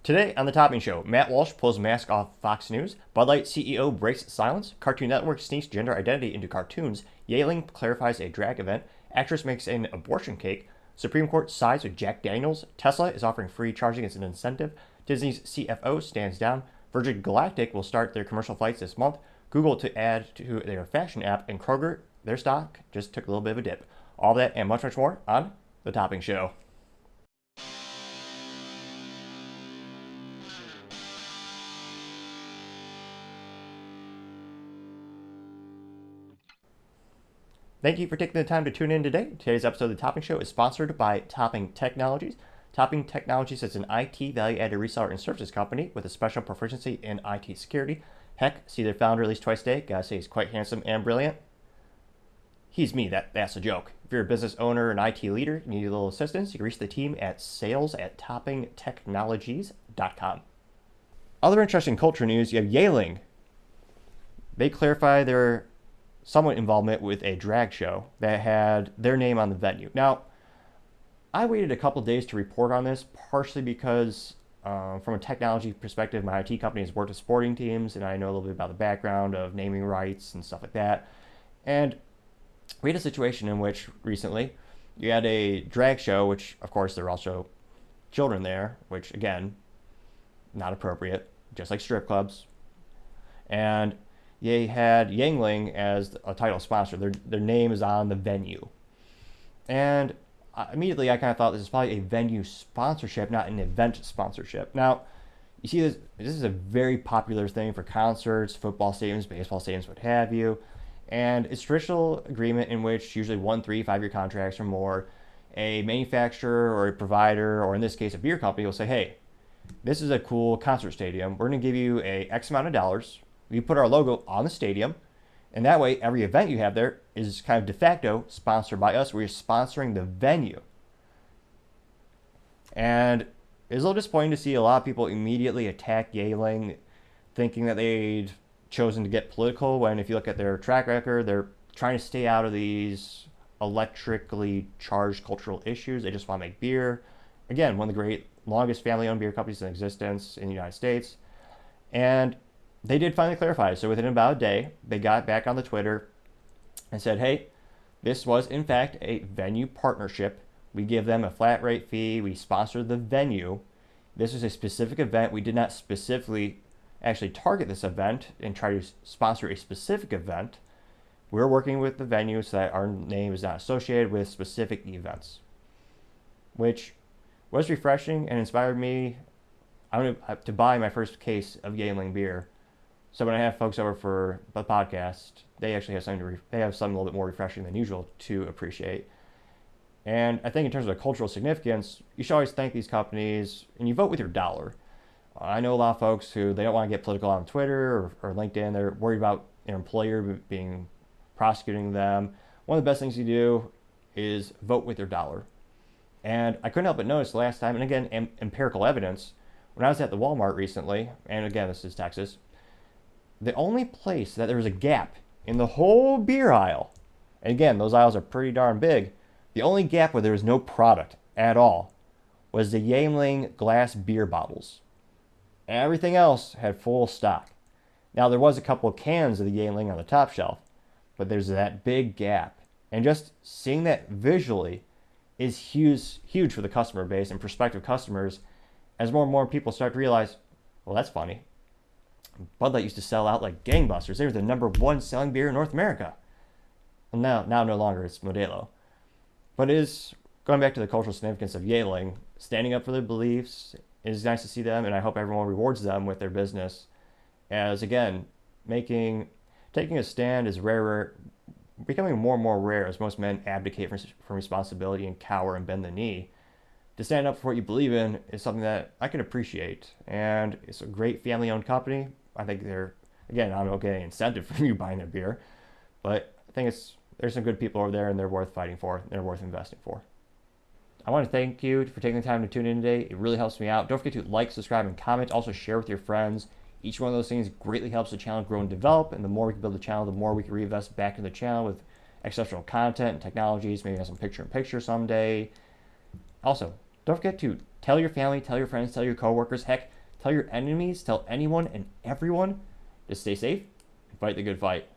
Today on the Topping Show, Matt Walsh pulls mask off Fox News, Bud Light CEO breaks silence, Cartoon Network sneaks gender identity into cartoons, Yuengling clarifies a drag event, actress makes an abortion cake, Supreme Court sides with Jack Daniels, Tesla is offering free charging as an incentive, Disney's CFO stands down, Virgin Galactic will start their commercial flights this month, Google to add to their fashion app, and Kroger, their stock just took a little bit of a dip. All that and much, much more on the Topping Show. Thank you for taking the time to tune in today. Today's episode of The Topping Show is sponsored by Topping Technologies. Topping Technologies is an IT value-added reseller and services company with a special proficiency in IT security. Heck, see their founder at least twice a day. Gotta say he's quite handsome and brilliant. He's me, that's a joke. If you're a business owner or an IT leader, you need a little assistance, you can reach the team at sales@toppingtechnologies.com. Other interesting culture news, you have Yuengling. They clarify their somewhat involvement with a drag show that had their name on the venue. Now, I waited a couple days to report on this, partially because from a technology perspective, my IT company has worked with sporting teams, and I know a little bit about the background of naming rights and stuff like that. And we had a situation in which recently you had a drag show, which of course there were also children there, which again, not appropriate, just like strip clubs. And they had Yuengling as a title sponsor. Their name is on the venue. And immediately I kind of thought this is probably a venue sponsorship, not an event sponsorship. Now, you see this is a very popular thing for concerts, football stadiums, baseball stadiums, what have you. And it's a traditional agreement in which usually 1, 3, 5-year contracts or more, a manufacturer or a provider, or in this case a beer company, will say, hey, this is a cool concert stadium. We're going to give you a X amount of dollars. We put our logo on the stadium, and that way every event you have there is kind of de facto sponsored by us. We're sponsoring the venue. And it's a little disappointing to see a lot of people immediately attack Yuengling, thinking that they'd chosen to get political, when if you look at their track record, they're trying to stay out of these electrically charged cultural issues. They just want to make beer. Again, one of the great longest family-owned beer companies in existence in the United States. And they did finally clarify. So within about a day, they got back on the Twitter and said, hey, this was in fact a venue partnership. We give them a flat rate fee. We sponsored the venue. This was a specific event. We did not specifically actually target this event and try to sponsor a specific event. We're working with the venue so that our name is not associated with specific events, which was refreshing and inspired me to buy my first case of Yuengling beer. So when I have folks over for the podcast, they actually have something they have something a little bit more refreshing than usual to appreciate. And I think in terms of cultural significance, you should always thank these companies, and you vote with your dollar. I know a lot of folks who they don't want to get political on Twitter or LinkedIn. They're worried about their employer prosecuting them. One of the best things you do is vote with your dollar. And I couldn't help but notice last time, and again, empirical evidence, when I was at the Walmart recently, and again, this is Texas, the only place that there was a gap in the whole beer aisle, and again, those aisles are pretty darn big, the only gap where there was no product at all was the Yuengling glass beer bottles. Everything else had full stock. Now, there was a couple of cans of the Yuengling on the top shelf, but there's that big gap. And just seeing that visually is huge for the customer base and prospective customers, as more and more people start to realize, well, that's funny. Bud Light used to sell out like gangbusters. They were the #1 selling beer in North America. Well, now no longer, it's Modelo. But it is, going back to the cultural significance of Yuengling, standing up for their beliefs. It is nice to see them, and I hope everyone rewards them with their business. As again, taking a stand is becoming more and more rare as most men abdicate from responsibility and cower and bend the knee. To stand up for what you believe in is something that I can appreciate, and it's a great family-owned company. I think I don't get any incentive from you buying their beer, but I think there's some good people over there, and they're worth fighting for. They're worth investing for. I want to thank you for taking the time to tune in today. It really helps me out. Don't forget to like, subscribe, and comment. Also share with your friends. Each one of those things greatly helps the channel grow and develop, and the more we can build the channel, the more we can reinvest back in the channel with exceptional content and technologies, maybe have some picture-in-picture someday. Also, don't forget to tell your family, tell your friends, tell your coworkers. Heck, Tell your enemies, tell anyone and everyone to stay safe and fight the good fight.